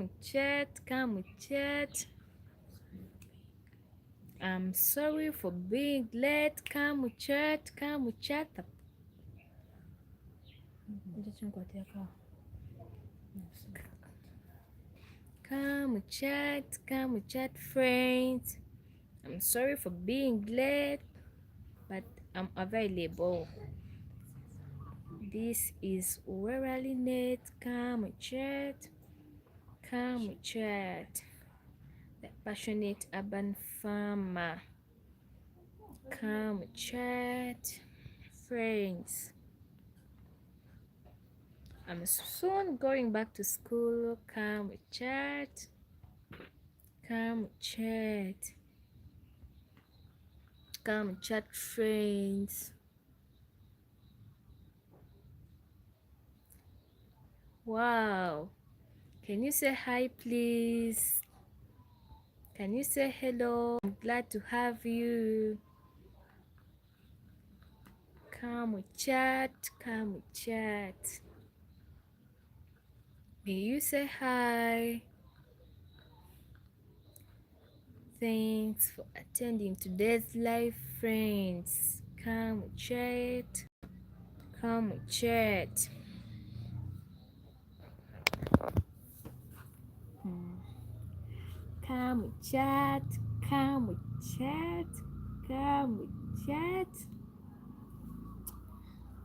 Come chat, come chat. I'm sorry for being late. Come chat, come chat. Come chat, friends. I'm sorry for being late, but I'm available. This is Uwera net. Come chat, the passionate urban farmer. Come chat, friends. I'm soon going back to school. Come chat, friends. Wow, can you say hi, please? Can you say hello? I'm glad to have you. Come chat. May you say hi? Thanks for attending today's live, friends. Come chat. Come chat.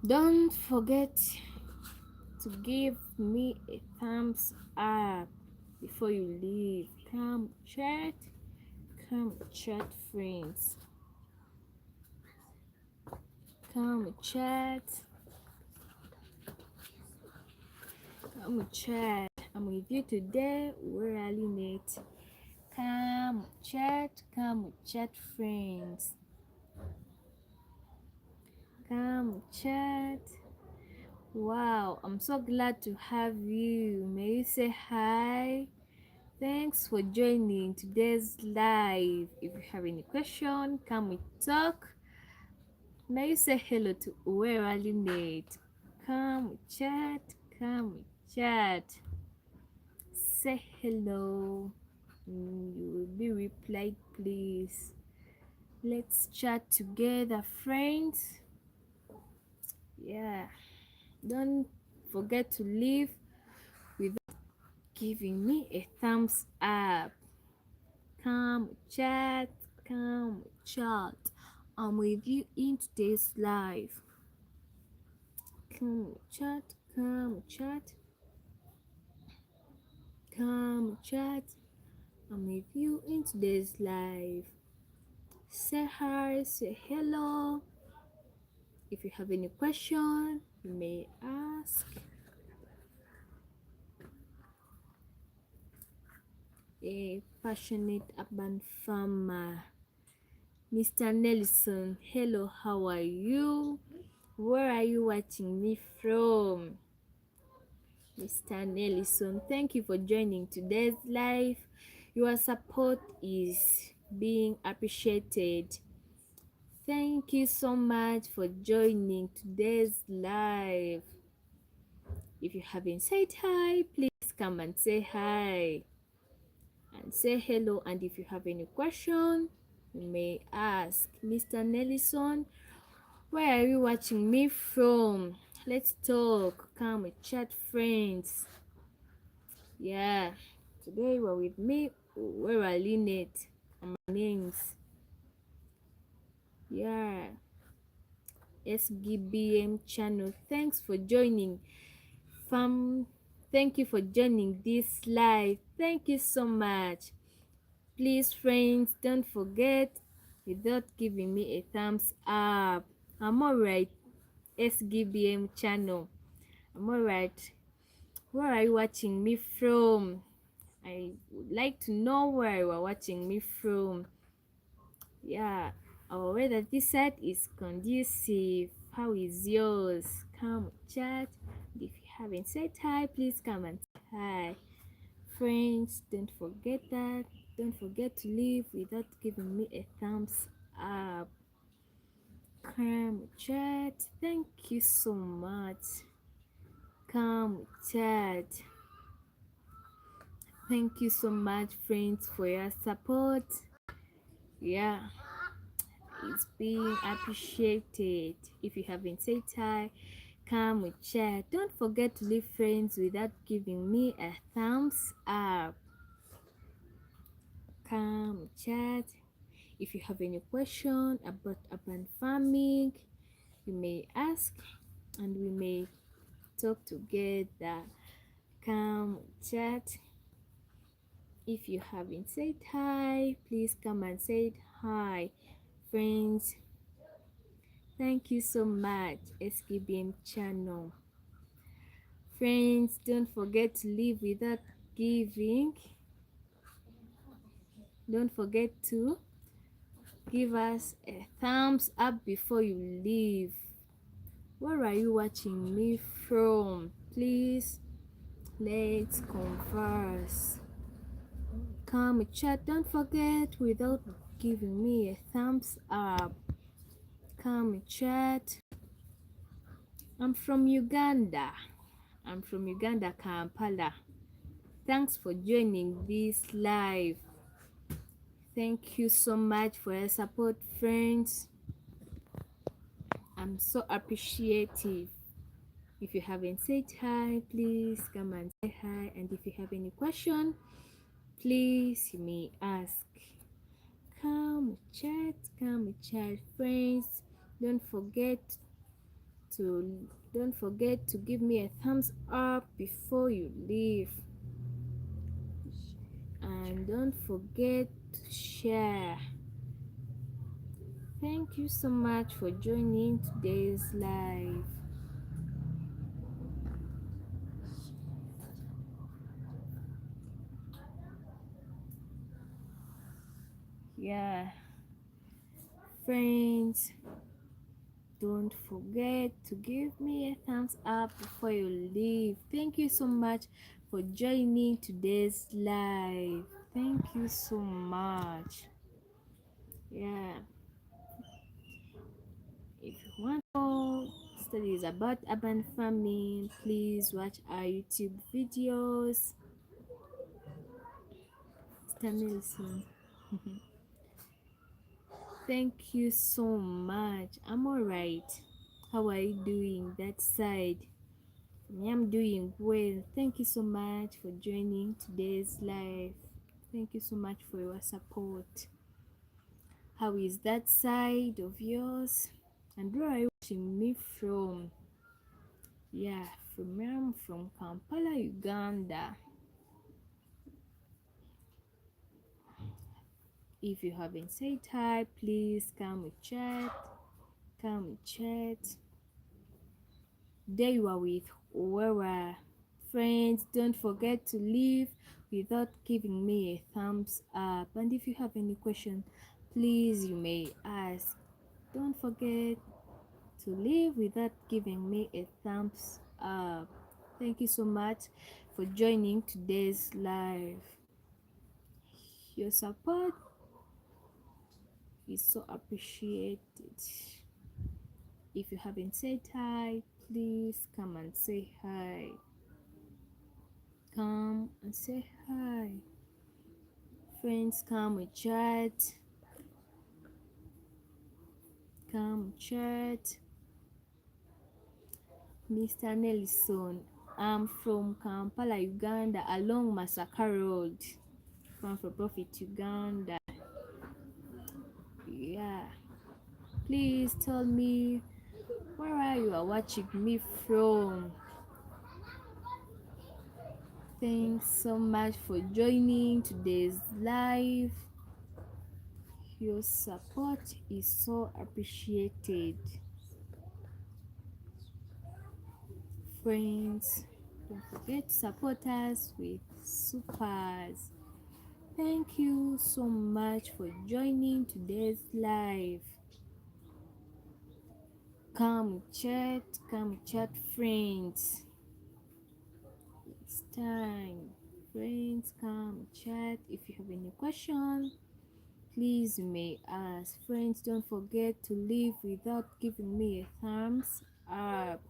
Don't forget to give me a thumbs up before you leave. Come chat, friends. Come chat. I'm with you today. We're really neat. Come chat, friends. Come chat. Wow, I'm so glad to have you. May you say hi? Thanks for joining today's live. If you have any question, come we talk. May you say hello to Uwera Net. Come we chat. Say hello. You will be replied, please. Let's chat together, friends. Yeah, don't forget to leave without giving me a thumbs up. Come chat. I'm with you in today's live. Come chat. I'm with you in today's live. Say hi, say hello. If you have any question, you may ask. A passionate urban farmer. Mr. Nelson, hello, how are you? Where are you watching me from? Mr. Nelson, thank you for joining today's live. Your support is being appreciated. Thank you so much for joining today's live. If you haven't said hi, please come and say hi and say hello. And if you have any question, you may ask. Mr. Nelson, where are you watching me from? Let's talk. Come and chat, friends. Yeah, today we're with me. Where are Lynette? And my names. Yeah, SGBM channel. Thanks for joining, fam. Thank you for joining this live. Thank you so much. Please, friends, don't forget without giving me a thumbs up. I'm alright. SGBM channel. I'm alright. Where are you watching me from? I would like to know where you are watching me from. Yeah, our weather this side is conducive. How is yours? Come chat. If you haven't said hi, please come and say hi. Friends, don't forget that. Don't forget to leave without giving me a thumbs up. Come chat. Thank you so much. Come chat. Thank you so much, friends, for your support. Yeah, it's being appreciated. If you haven't said hi, come with chat. Don't forget to leave friends without giving me a thumbs up. Come chat. If you have any question about urban farming, you may ask and we may talk together. Come chat. If you haven't said hi, please come and say hi, friends. Thank you so much, SKBM channel. Friends, don't forget to leave without giving. Don't forget to give us a thumbs up before you leave. Where are you watching me from? Please, let's converse. Come chat, don't forget without giving me a thumbs up. Come chat. I'm from Uganda. Kampala. Thanks for joining this live. Thank you so much for your support, friends. I'm so appreciative. If you haven't said hi, please come and say hi. And if you have any question, please you may ask. Come chat, friends. Don't forget to give me a thumbs up before you leave. And don't forget to share. Thank you so much for joining today's live. Yeah, friends, don't forget to give me a thumbs up before you leave. Thank you so much for joining today's live. Thank you so much. Yeah, if you want more studies about urban farming, please watch our YouTube videos. Mr. Nelson. Thank you so much. I'm alright. How are you doing that side? Me, I'm doing well. Thank you so much for joining today's live. Thank you so much for your support. How is that side of yours? And where are you watching me from? Yeah, I'm from Kampala, Uganda. If you haven't said hi, please come with chat. Come with chat. There you are with Uwera. Friends, don't forget to leave without giving me a thumbs up. And if you have any question, please you may ask. Don't forget to leave without giving me a thumbs up. Thank you so much for joining today's live. Your support is so appreciated. If you haven't said hi, please come and say hi. Come and say hi. Friends, come and chat. Come chat. Mr. Nelson, I'm from Kampala, Uganda, along Masaka Road. From for Profit, Uganda. Yeah. Please tell me where are you watching me from. Thanks so much for joining today's live. Your support is so appreciated. Friends, don't forget to support us with supers. Thank you so much for joining today's live. Come chat, friends. It's time. Friends, come chat. If you have any question, please you may ask. Friends, don't forget to leave without giving me a thumbs up.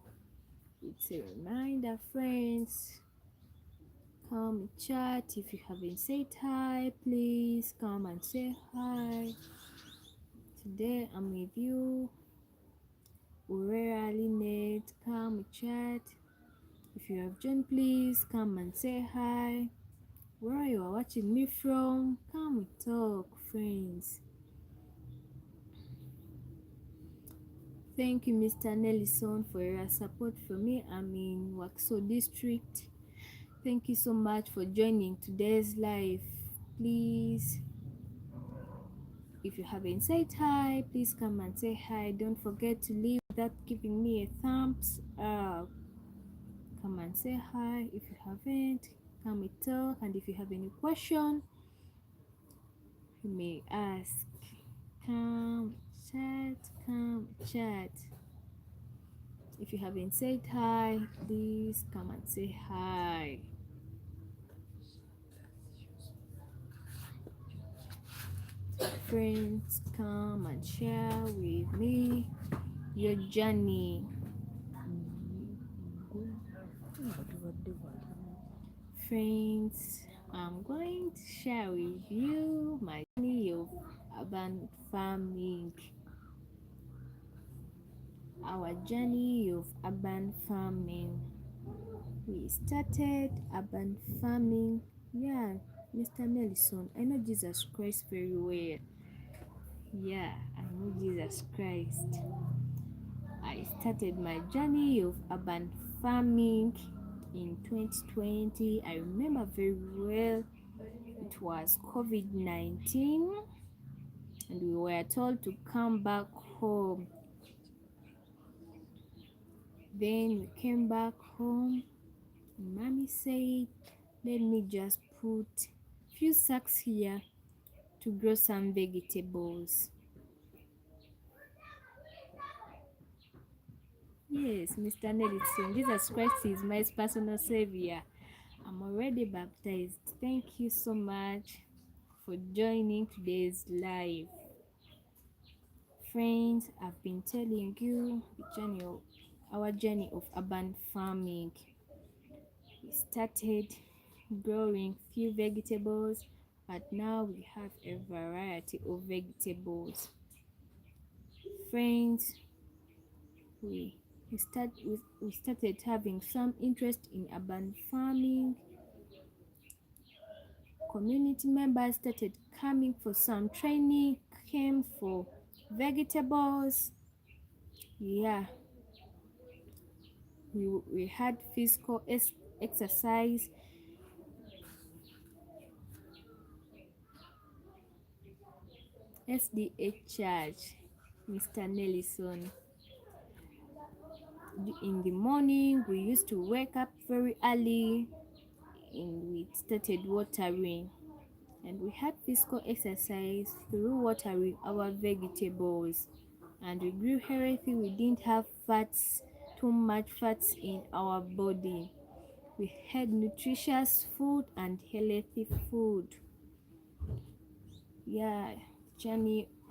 It's a reminder, friends. Come and chat. If you haven't said hi, please come and say hi. Today I'm with you, Uwera, Lynette. Come and chat. If you have joined, please come and say hi. Where you are watching me from, come and talk, friends. Thank you, Mr. Nelson, for your support for me. I'm in Wakso district. Thank you so much for joining today's live. Please, if you haven't said hi, please come and say hi. Don't forget to leave without giving me a thumbs up. Come and say hi. If you haven't, come and talk. And if you have any question, you may ask. Come chat, come chat. If you haven't said hi, please come and say hi. Friends, come and share with me your journey. Friends, I'm going to share with you my journey of urban farming. Our journey of urban farming. We started urban farming. Yeah, Mr. Nelson, I know Jesus Christ very well. Yeah, I know Jesus Christ. I started my journey of urban farming in 2020. I remember very well. It was COVID-19 and we were told to come back home. Then we came back home. Mommy said, let me just put few sacks here to grow some vegetables. Yes, Mr. Nelson, Jesus Christ is my personal savior. I'm already baptized. Thank you so much for joining today's live. Friends, I've been telling you our journey of urban farming. We started growing few vegetables, but now we have a variety of vegetables. Friends, we started having some interest in urban farming. Community members started coming for some training, came for vegetables. Yeah, we had physical exercise. SDA church, Mr. Nelson. In the morning, we used to wake up very early and we started watering. And we had physical exercise through watering our vegetables. And we grew healthy. We didn't have too much fats in our body. We had nutritious food and healthy food. Yeah,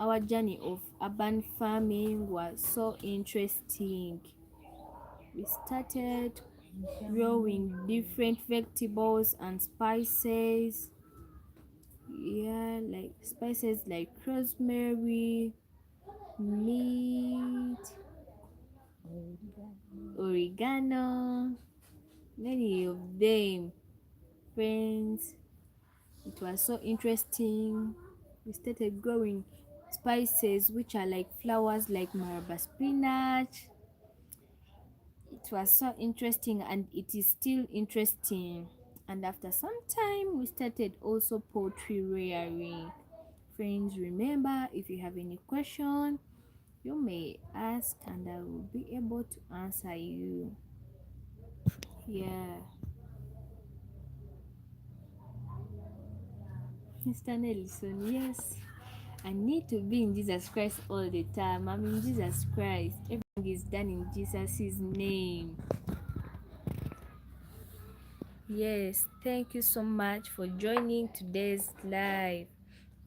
our journey of urban farming was so interesting. We started growing different vegetables and spices. Yeah, like spices like rosemary, mint, oregano, many of them. Friends, it was so interesting. We started growing spices which are like flowers like maraba spinach. It was so interesting and it is still interesting. And after some time we started also poultry rearing. Friends, remember, if you have any question you may ask and I will be able to answer you. Yeah, Mr. Nelson, yes, I need to be in Jesus Christ all the time. I'm in Jesus Christ. Everything is done in Jesus' name. Yes, thank you so much for joining today's live.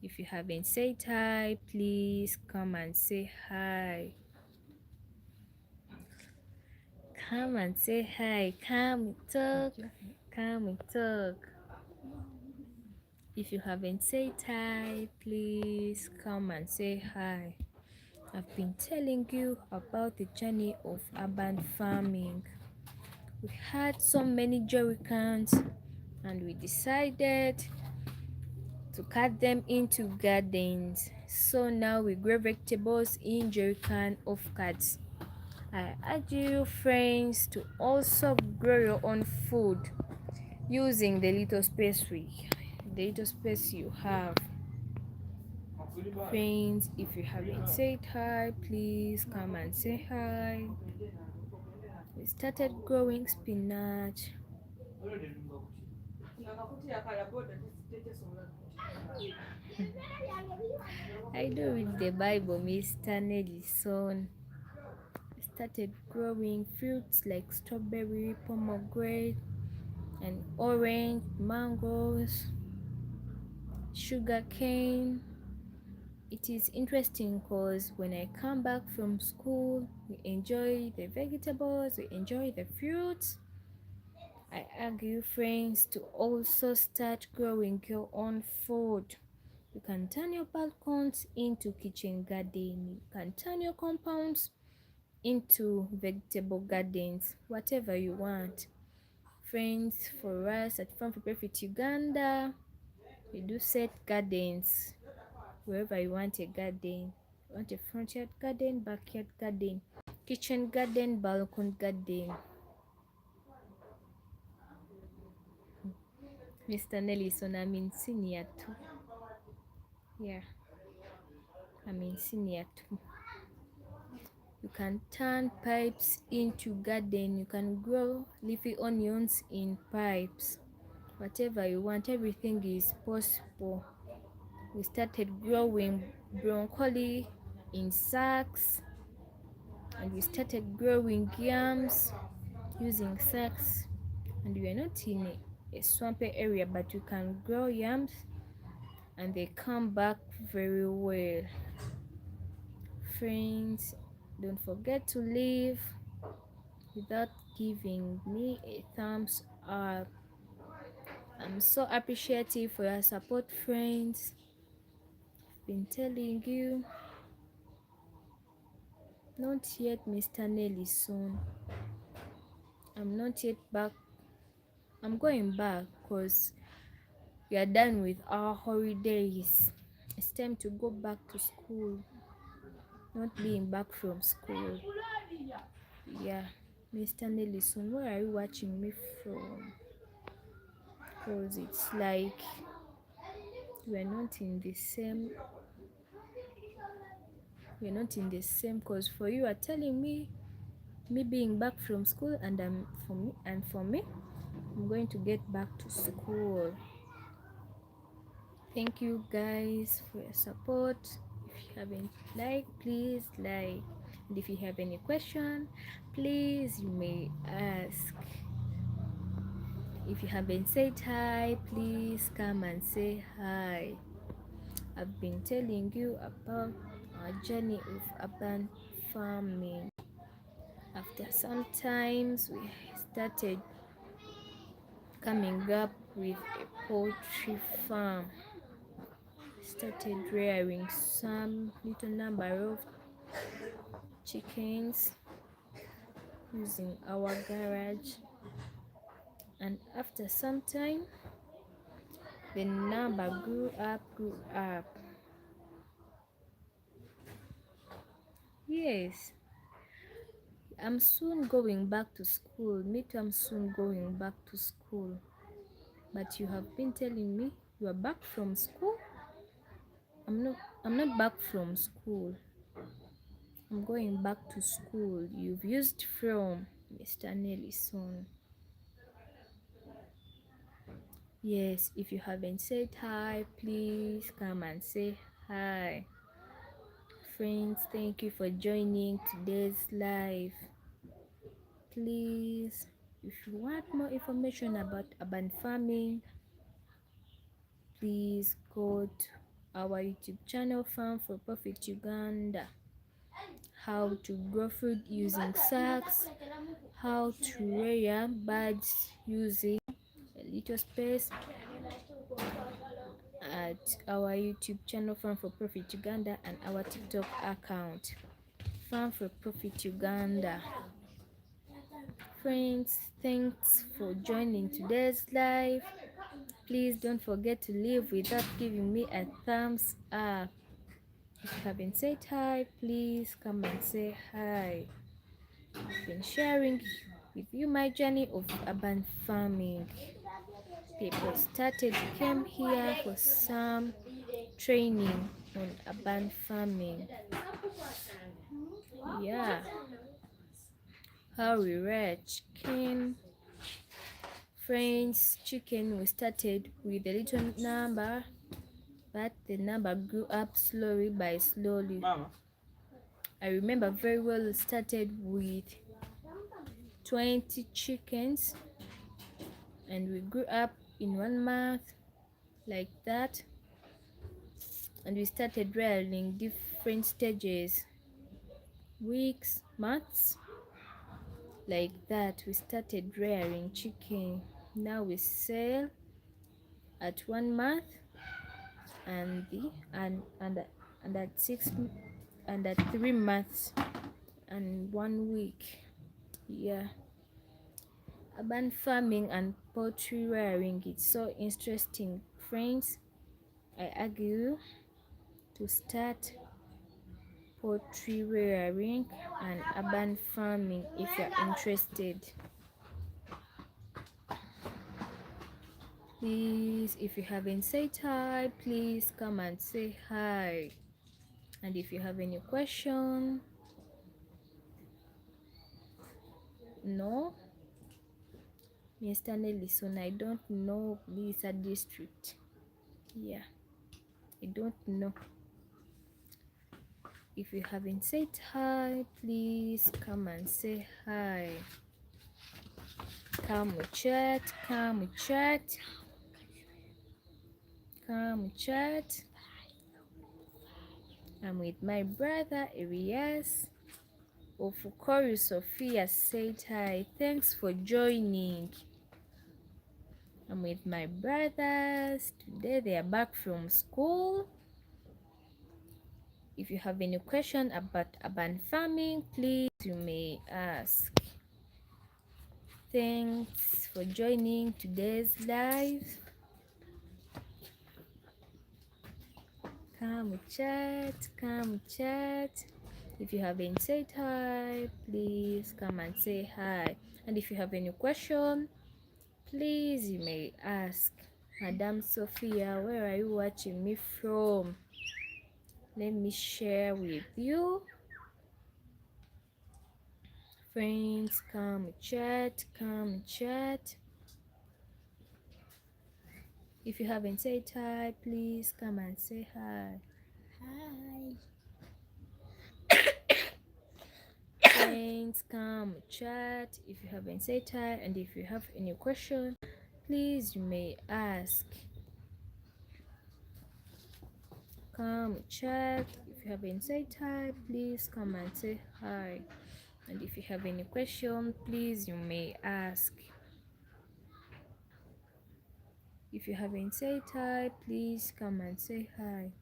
If you haven't said hi, please come and say hi. Come and say hi. Come talk. Come and talk. If you haven't said hi, please come and say hi. I've been telling you about the journey of urban farming. We had so many jerrycans and we decided to cut them into gardens. So now we grow vegetables in jerrycan of carts. I urge you friends to also grow your own food using the little space you have. Friends, if you haven't said hi, please come and say hi. We started growing spinach. I do read the Bible, Mr. Nelson. We started growing fruits like strawberry, pomegranate, and orange, mangoes, sugar cane. It is interesting because when I come back from school, we enjoy the vegetables, we enjoy the fruits. I urge you friends to also start growing your own food. You can turn your balconies into kitchen garden. You can turn your compounds into vegetable gardens, whatever you want. Friends, for us at Farm for Profit Uganda, we do set gardens wherever you want a garden. You want a front yard garden, backyard garden, kitchen garden, balcony garden. Mr. Nelson, I'm in senior too. Yeah, I'm in senior too. You can turn pipes into garden. You can grow leafy onions in pipes. Whatever you want, everything is possible. We started growing broccoli in sacks, and we started growing yams using sacks. And we are not in a swampy area, but you can grow yams and they come back very well. Friends, don't forget to leave without giving me a thumbs up. I'm so appreciative for your support, friends. I've been telling you, not yet, Mr. Nelson. I'm not yet back. I'm going back because we are done with our holidays. It's time to go back to school. Not being back from school. Yeah, Mr. Nelson, where are you watching me from? Because it's like we're not in the same. We're not in the same. Because for you are telling me being back from school, and for me, I'm going to get back to school. Thank you guys for your support. If you haven't liked, please like, and if you have any question, please you may ask. If you haven't said hi, please come and say hi. I've been telling you about our journey of urban farming. After some times, we started coming up with a poultry farm. Started rearing some little number of chickens using our garage, and after some time the number grew up. Yes, I'm soon going back to school. Me too, I'm soon going back to school. But you have been telling me you are back from school. I'm not back from school. I'm going back to school. You've used from Mr. Nelson. Yes, if you haven't said hi, please come and say hi. Friends, thank you for joining today's live. Please, if you want more information about urban farming, please go to our YouTube channel, Farm for Profit Uganda. How to grow food using sacks, how to rear birds using little space at our YouTube channel Farm for Profit Uganda and our TikTok account Farm for Profit Uganda. Friends, thanks for joining today's live. Please don't forget to leave without giving me a thumbs up. If you haven't said hi, please come and say hi. I've been sharing with you my journey of urban farming. People came here for some training on urban farming. Yeah, how we rear chicken. Friends, chicken, we started with a little number, but the number grew up slowly by slowly. Mama. I remember very well it started with 20 chickens and we grew up in 1 month like that, and we started rearing different stages, weeks, months, like that. We started rearing chicken. Now we sell at 1 month and at 3 months and 1 week. Yeah, urban farming and poultry rearing, it's so interesting. Friends, I argue to start poultry rearing and urban farming if you're interested. Please, if you haven't said hi, please come and say hi. And if you have any question, no, Mr. Nelson, I don't know Lisa district. Yeah, I don't know. If you haven't said hi, please come and say hi. Come we chat, come we chat, come we chat. I'm with my brother Elias. Ofukori Sophia said hi. Thanks for joining. I'm with my brothers. Today they are back from school. If you have any question about urban farming, please you may ask. Thanks for joining today's live. Come chat, come chat. If you haven't said hi, please come and say hi. And if you have any question, please you may ask. Madam Sophia, where are you watching me from? Let me share with you. Friends, come chat, come chat. If you haven't said hi, please come and say hi. Hi. Friends, come chat. If you haven't said hi, and if you have any question, please you may ask. Come chat. If you haven't said hi, please come and say hi. And if you have any question, please you may ask. If you haven't said hi, please come and say hi.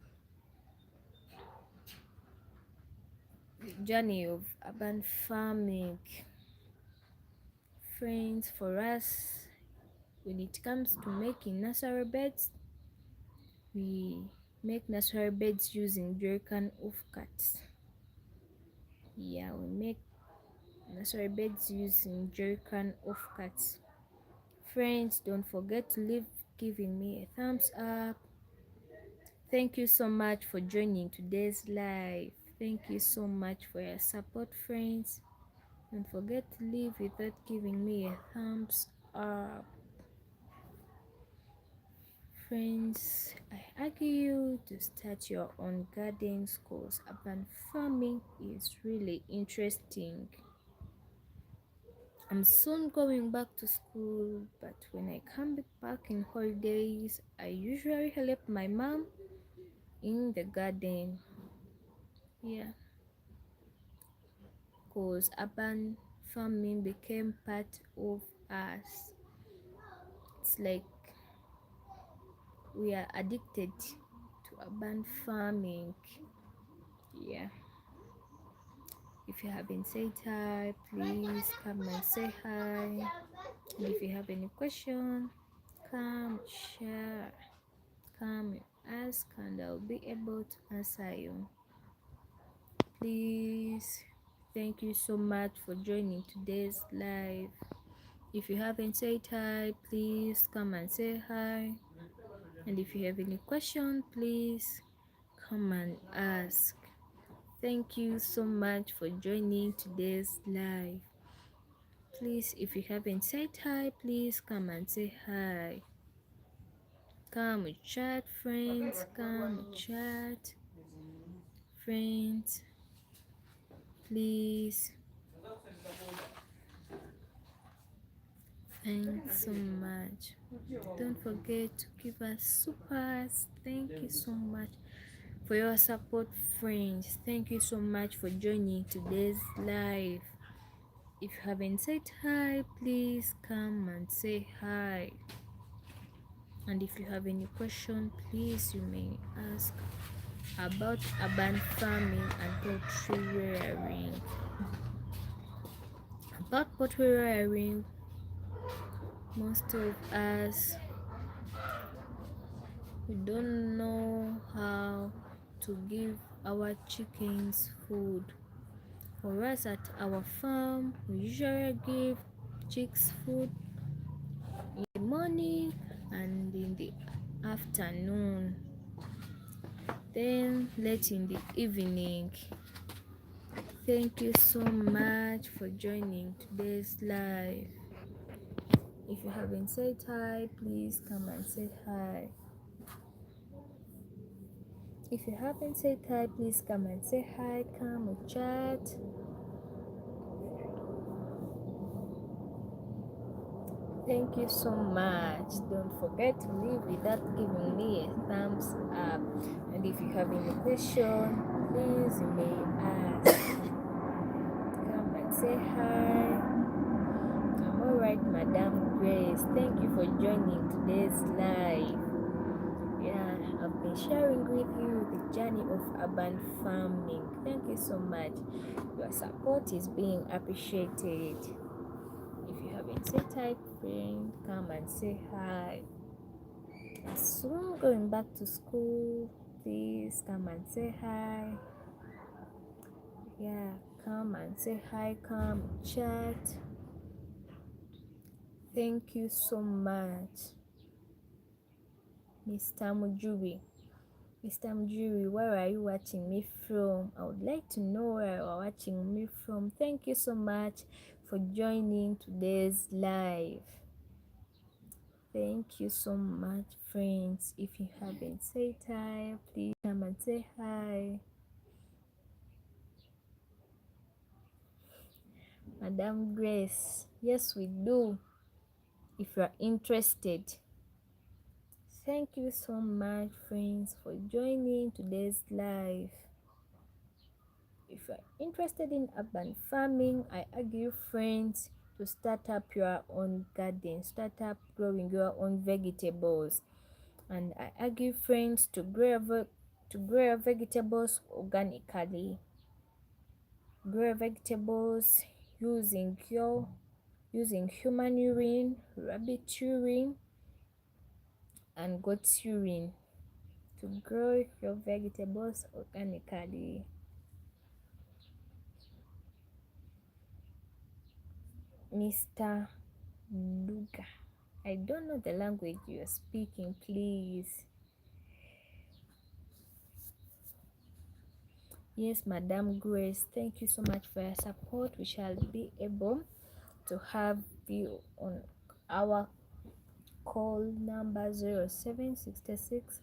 The journey of urban farming. Friends, for us, when it comes to making nursery beds, we make nursery beds using jerrycan offcuts. Yeah, we make nursery beds using jerrycan offcuts. Friends, don't forget to leave giving me a thumbs up. Thank you so much for joining today's live. Thank you so much for your support, friends. Don't forget to leave without giving me a thumbs up. Friends, I urge you to start your own gardens because urban farming is really interesting. I'm soon going back to school, but when I come back in holidays, I usually help my mom in the garden. Yeah, because urban farming became part of us. it's like we are addicted to urban farming. Yeah, if you haven't said hi, please come and say hi. And if you have any question, come share, come ask, and I'll be able to answer you. Please, thank you so much for joining today's live. If you haven't said hi, please come and say hi. And if you have any question, please come and ask. Thank you so much for joining today's live. Please, if you haven't said hi, please come and say hi. Come and chat, friends. Come and chat, friends. Please. Thanks so much. Don't forget to give us supers. Thank you so much for your support, friends. Thank you so much for joining today's live. If you haven't said hi, please come and say hi. And if you have any question, please you may ask about urban farming and poultry rearing. About poultry rearing, most of us, we don't know how to give our chickens food. For us at our farm, we usually give chicks food in the morning and in the afternoon, then late in the evening. Thank you so much for joining today's live. If you haven't said hi, please come and say hi. If you haven't said hi, please come and say hi. Come and chat. Thank you so much. Don't forget to leave without giving me a thumbs up. And if you have any question, please you may ask. Come and say hi. I'm alright, Madam Grace. Thank you for joining today's live. Yeah, I've been sharing with you the journey of urban farming. Thank you so much. Your support is being appreciated. If you haven't said hi, friend, come and say hi. Soon going back to school, please come and say hi. Yeah, come and say hi, come chat. Thank you so much, Mr. Mujuri. Mr. Mujuri, where are you watching me from? I would like to know where you are watching me from. Thank you so much for joining today's live. Thank you so much, friends. If you haven't said hi, please come and say hi. Madam Grace, yes we do. If you are interested. Thank you so much, friends, for joining today's live. If you are interested in urban farming, I urge you, friends, to start up your own garden, start up growing your own vegetables. And I urge you, friends, to grow your vegetables organically. Grow vegetables using human urine, rabbit urine, and goat's urine to grow your vegetables organically. Mr. Luga, I don't know the language you are speaking, please. Yes, Madam Grace, thank you so much for your support. We shall be able to have you on our call number 0766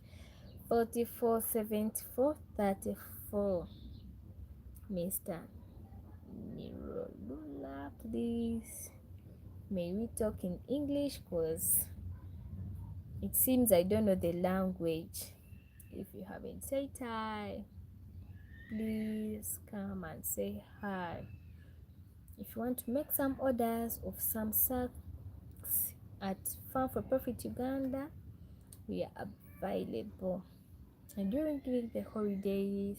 44 74 34. Mr. Nirolula, please, may we talk in English, because it seems I don't know the language. If you haven't said hi, please come and say hi. If you want to make some orders of some sacks, at Farm for Profit Uganda, we are available. And during the holidays,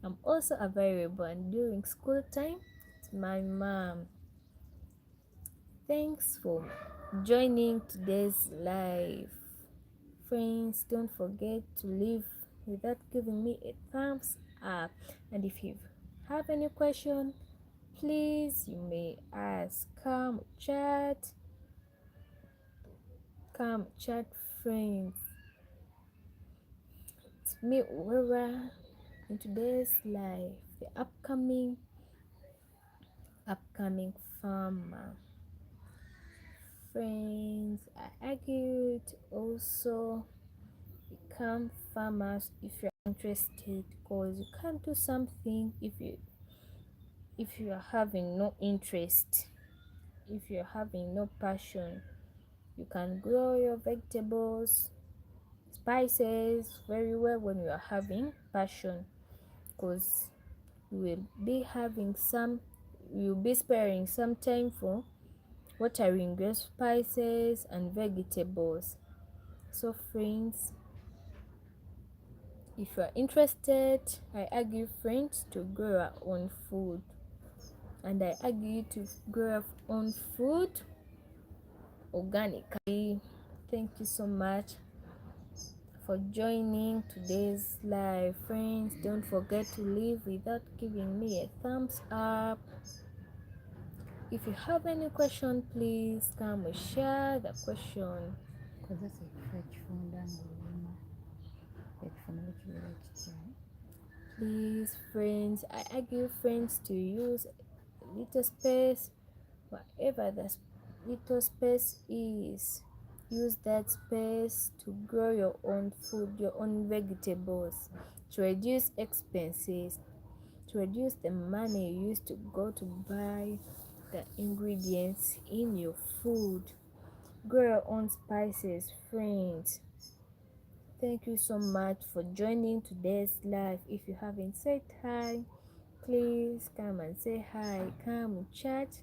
I'm also available. And during school time, it's my mom. Thanks for joining today's live. Friends, don't forget to leave without giving me a thumbs up. And if you have any question, please you may ask. Come chat friends. It's me, Uwera, in today's live, the upcoming farmer. Friends, I argue to also become farmers if you're interested, because you can't do something if you are having no interest, if you're having no passion. You can grow your vegetables, spices very well when you are having passion, because you'll be sparing some time for watering your spices and vegetables. So friends, if you are interested, I argue friends to grow our own food, and I argue to grow our own food organically. Thank you so much for joining today's live. Friends, don't forget to leave without giving me a thumbs up. If you have any question, please come and share the question. Please friends, I argue friends to use a little space, whatever the little space is. Use that space to grow your own food, your own vegetables, to reduce expenses, to reduce the money you used to go to buy the ingredients in your food. Grow your own spices, friends. Thank you so much for joining today's live. If you haven't said hi, please come and say hi. Come and chat.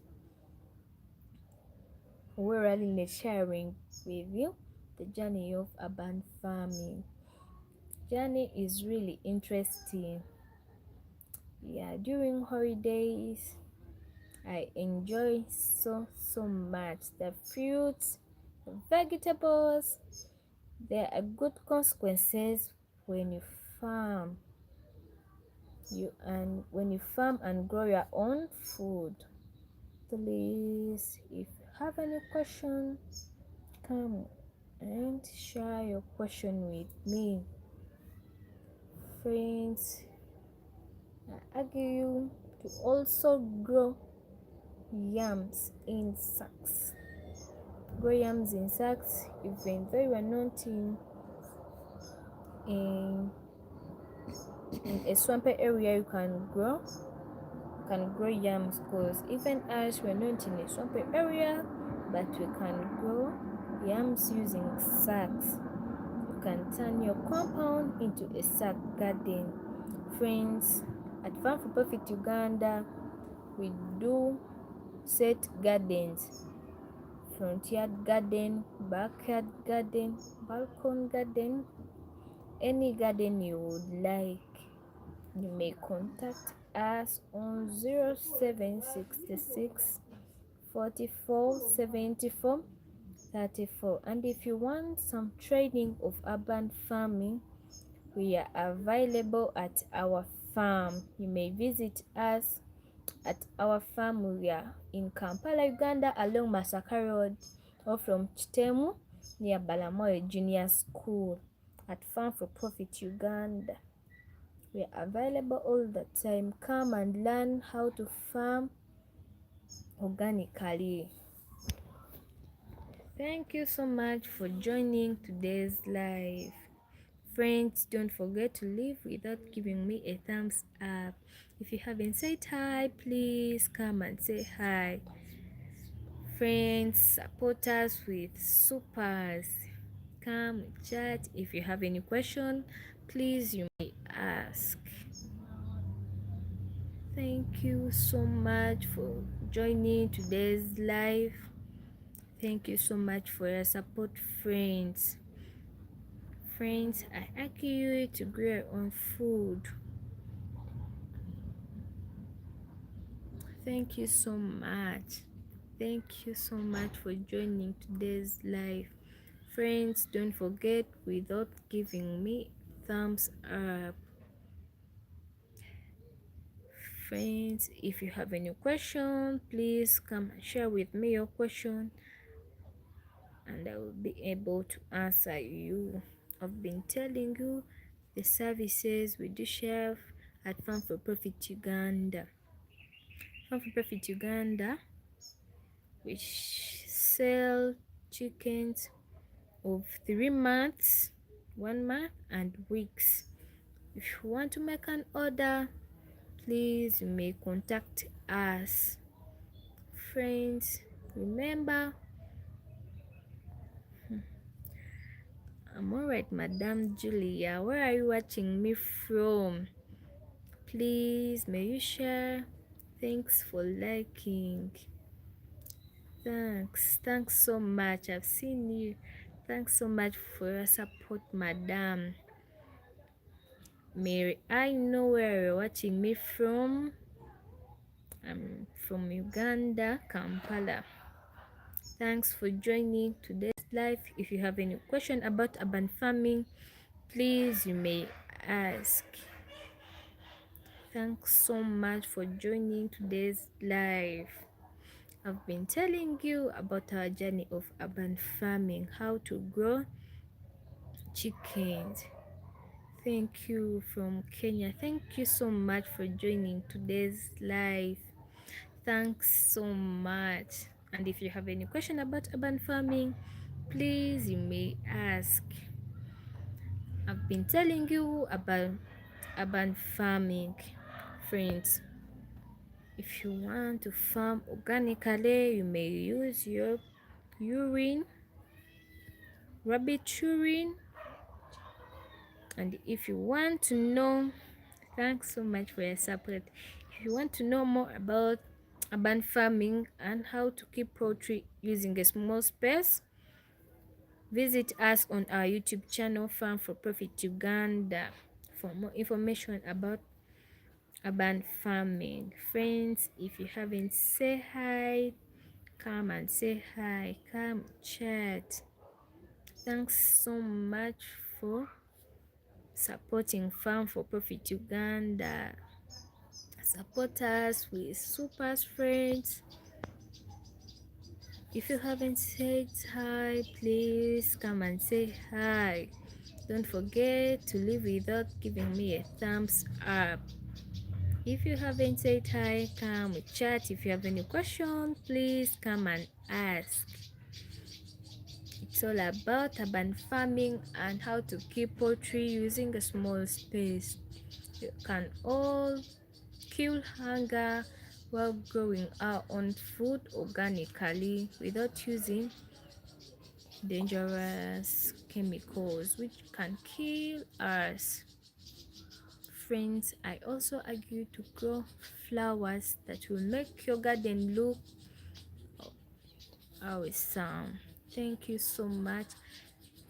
We're really sharing with you the journey of urban farming. Journey is really interesting. Yeah, during holidays, I enjoy so much the fruits, the vegetables. There are good consequences when you farm. When you farm and grow your own food. Please, if you have any question, come and share your question with me. Friends, I urge you to also grow yams in sacks. Grow yams in sacks. Even though you are not in a swampy area, you can grow yams, because even as we're not in a swampy area, but we can grow yams using sacks. You can turn your compound into a sack garden. Friends, at Farm for Profit Uganda, we do set gardens: front yard garden, backyard garden, balcony garden, any garden you would like. You may contact us on 0766 44 74 34. And if you want some training of urban farming, we are available at our farm. You may visit us at our farm. We are in Kampala, Uganda, along Masaka Road, or from Kitemu near Balamoyo Junior School. At Farm for Profit Uganda, we are available all the time. Come and learn how to farm organically. Thank you so much for joining today's live. Friends, don't forget to leave without giving me a thumbs up. If you haven't said hi, please come and say hi. Friends, support us with supers. Come chat. If you have any question, please you may ask. Thank you so much for joining today's live. Thank you so much for your support, friends. Friends, I ask you to grow your own food. Thank you so much. Thank you so much for joining today's live. Friends, don't forget without giving me thumbs up. Friends, if you have any question, please come and share with me your question and I will be able to answer you. I've been telling you the services we do share at Farm for Profit Uganda. Farm for Profit Uganda, we sell chickens of 3 months, 1 month, and weeks. If you want to make an order, please you may contact us. Friends, remember, I'm alright, Madam Julia. Where are you watching me from? Please, may you share? Thanks for liking. Thanks so much. I've seen you. Thanks so much for your support, Madam. May I know where you're watching me from? I'm from Uganda, Kampala. Thanks for joining today's live. If you have any question about urban farming, please you may ask. Thanks so much for joining today's live. I've been telling you about our journey of urban farming, how to grow chickens. Thank you from Kenya. Thank you so much for joining today's live. Thanks so much. And if you have any question about urban farming, please you may ask. I've been telling you about urban farming, friends. If you want to farm organically, you may use your urine, rabbit urine. And if you want to know, thanks so much for your support. If you want to know more about urban farming and how to keep poultry using a small space, visit us on our YouTube channel, Farm for Profit Uganda, for more information about urban farming. Friends, if you haven't said hi, come and say hi, come chat. Thanks so much for supporting Farm for Profit Uganda. Support us with super friends. If you haven't said hi, please come and say hi. Don't forget to leave without giving me a thumbs up. If you haven't said hi, come chat. If you have any question, please come and ask. It's all about urban farming and how to keep poultry using a small space. You can all kill hunger while growing our own food organically without using dangerous chemicals which can kill us. Friends, I also argue to grow flowers that will make your garden look awesome. Thank you so much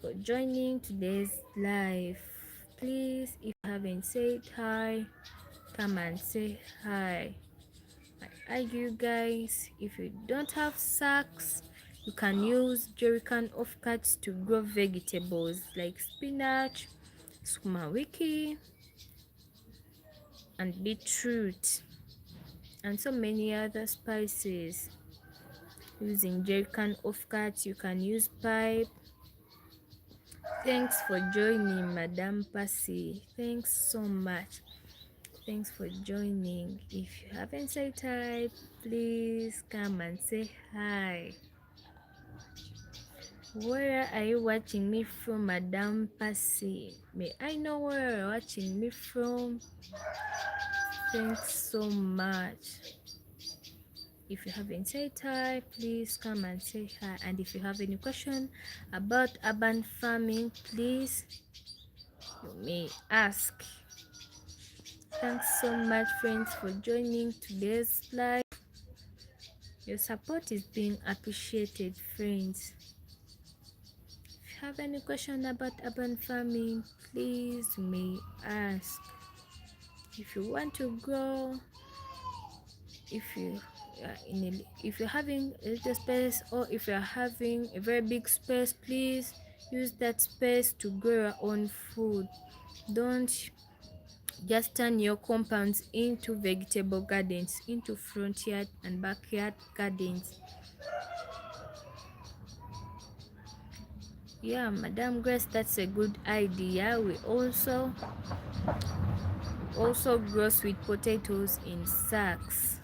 for joining today's live. Please, if you haven't said hi, come and say hi. I urge you guys, if you don't have sacks, you can use jerrycan offcuts to grow vegetables like spinach, sukuma wiki, and beetroot, and so many other spices. Using jerrycan offcuts, you can use pipe. Thanks for joining, Madam Passy. Thanks so much. Thanks for joining. If you haven't said hi, please come and say hi. Where are you watching me from, Madam Passy? May I know where you're watching me from? Thanks so much. If you haven't said hi, please come and say hi. And if you have any question about urban farming, please you may ask. Thanks so much, friends, for joining today's live. Your support is being appreciated, friends. If you have any question about urban farming, please you may ask. If you want to grow, if you're having a little space, or if you're having a very big space, please use that space to grow your own food. Don't just turn your compounds into vegetable gardens, into front yard and backyard gardens. Yeah, Madam Grace, that's a good idea. We also grow sweet potatoes in sacks.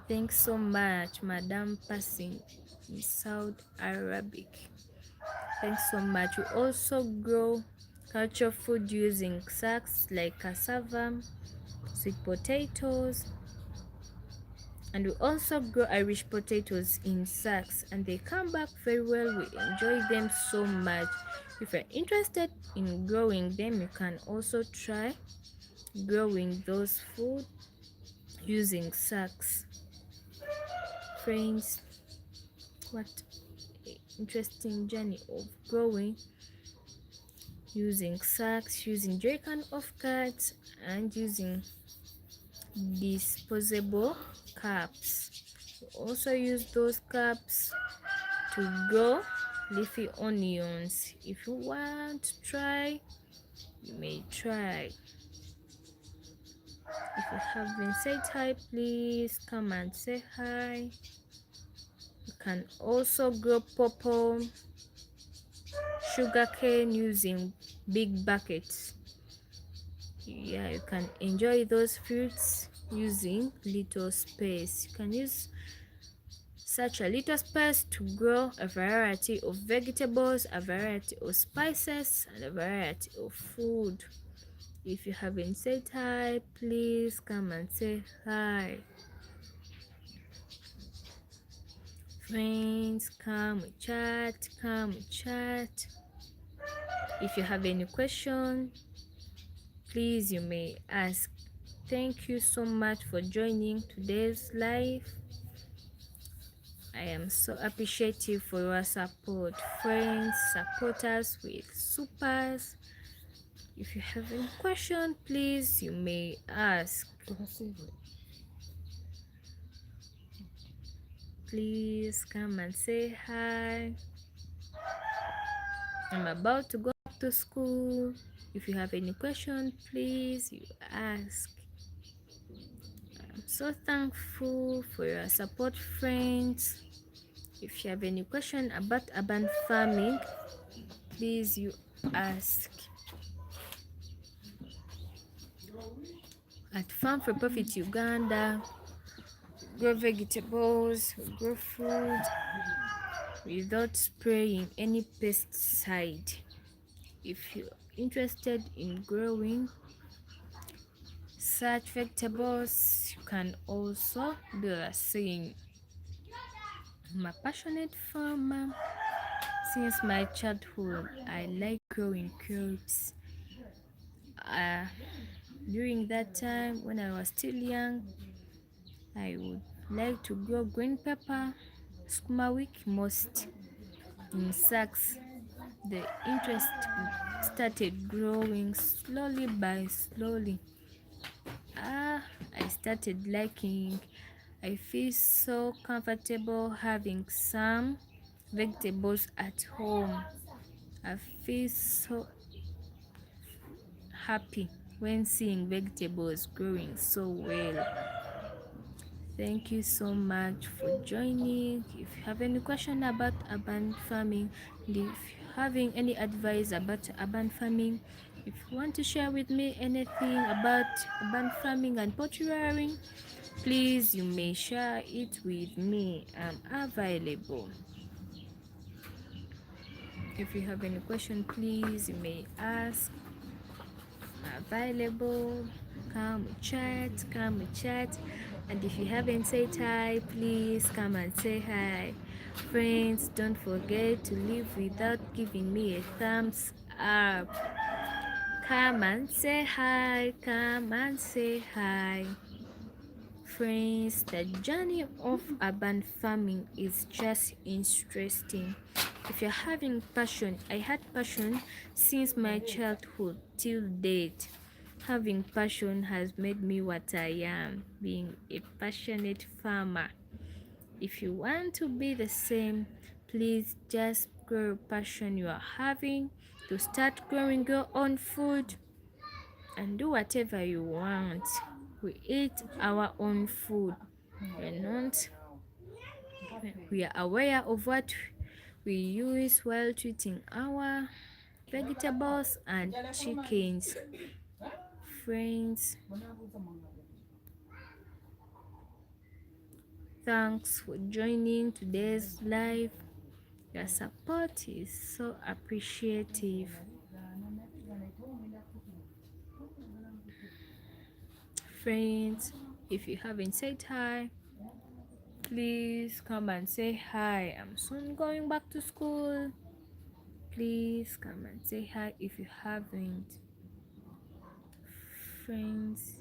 Thanks so much, Madam Passing in South Arabic. Thanks so much. We also grow cultural food using sacks like cassava, sweet potatoes, and we also grow Irish potatoes in sacks, and they come back very well. We enjoy them so much. If you're interested in growing them, you can also try growing those food using sacks. Friends, what interesting journey of growing using sacks, using jerrycan of cards, and using disposable cups. We also use those cups to grow leafy onions. If you want to try, you may try. If you haven't said hi, please come and say hi. You can also grow purple sugarcane using big buckets. Yeah, you can enjoy those fruits using little space. You can use such a little space to grow a variety of vegetables, a variety of spices, and a variety of food. If you haven't said hi, please come and say hi. Friends, come chat, come chat. If you have any question, please you may ask. Thank you so much for joining today's live. I am so appreciative for your support. Friends, support us with supers. If you have any question, please you may ask. Please come and say hi. I'm about to go back to school. If you have any question, please you ask. I'm so thankful for your support, friends. If you have any question about urban farming, please you ask. At Farm for Profit Uganda, we grow vegetables, we grow food without spraying any pesticide. If you're interested in growing such vegetables, you can also do the same. I'm a passionate farmer. Since my childhood, I like growing crops. During that time, when I was still young, I would like to grow green pepper, sukuma wiki, most in sacks. The interest started growing slowly by slowly. I started liking. I feel so comfortable having some vegetables at home. I feel so happy when seeing vegetables growing so well. Thank you so much for joining. If you have any question about urban farming, and if you're having any advice about urban farming, if you want to share with me anything about urban farming and poultry rearing, please you may share it with me. I'm available. If you have any question, please you may ask. I'm available. Come chat. And if you haven't said hi, please come and say hi. Friends, don't forget to leave without giving me a thumbs up. Come and say hi. Friends, the journey of urban farming is just interesting. If you're having passion, I had passion since my childhood till date. Having passion has made me what I am, being a passionate farmer. If you want to be the same, please just grow passion you are having to start growing your own food and do whatever you want. We eat our own food. We are aware of what we use while treating our vegetables and chickens. Friends, thanks for joining today's live. Your support is so appreciative. Friends, if you haven't said hi, please come and say hi. I'm soon going back to school. Please come and say hi if you haven't. Friends,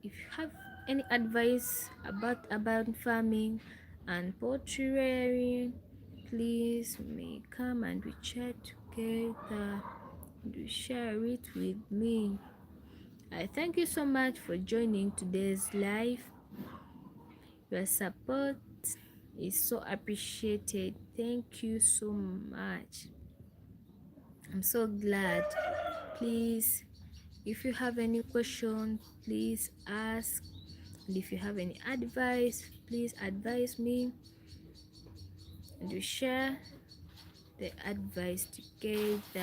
if you have any advice about urban farming and poultry rearing, please may come and we chat together and we share it with me. I thank you so much for joining today's live. Your support is so appreciated. Thank you so much. I'm so glad. Please, if you have any question, please ask. And if you have any advice, please advise me. And we share the advice together.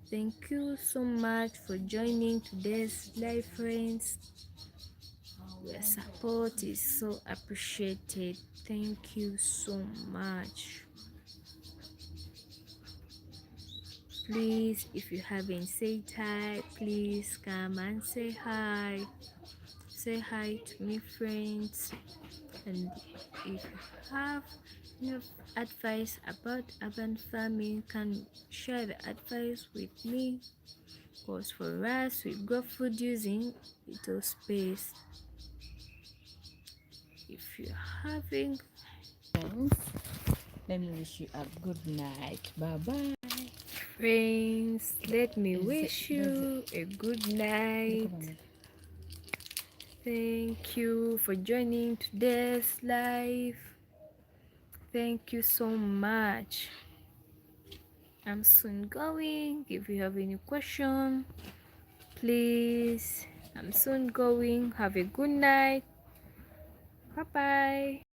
Thank you so much for joining today's live, friends. Your support is so appreciated. Thank you so much. Please, if you haven't said hi, please come and say hi. Say hi to me, friends. And if you have any advice about urban farming, can share the advice with me. Because for us, we grow food using little space. If you're having Friends, let me wish you a good night. Bye bye. friends, let me wish you a good night. Thank you for joining today's live. Thank you so much. I'm soon going. If you have any question, please, I'm soon going. Have a good night. Bye bye.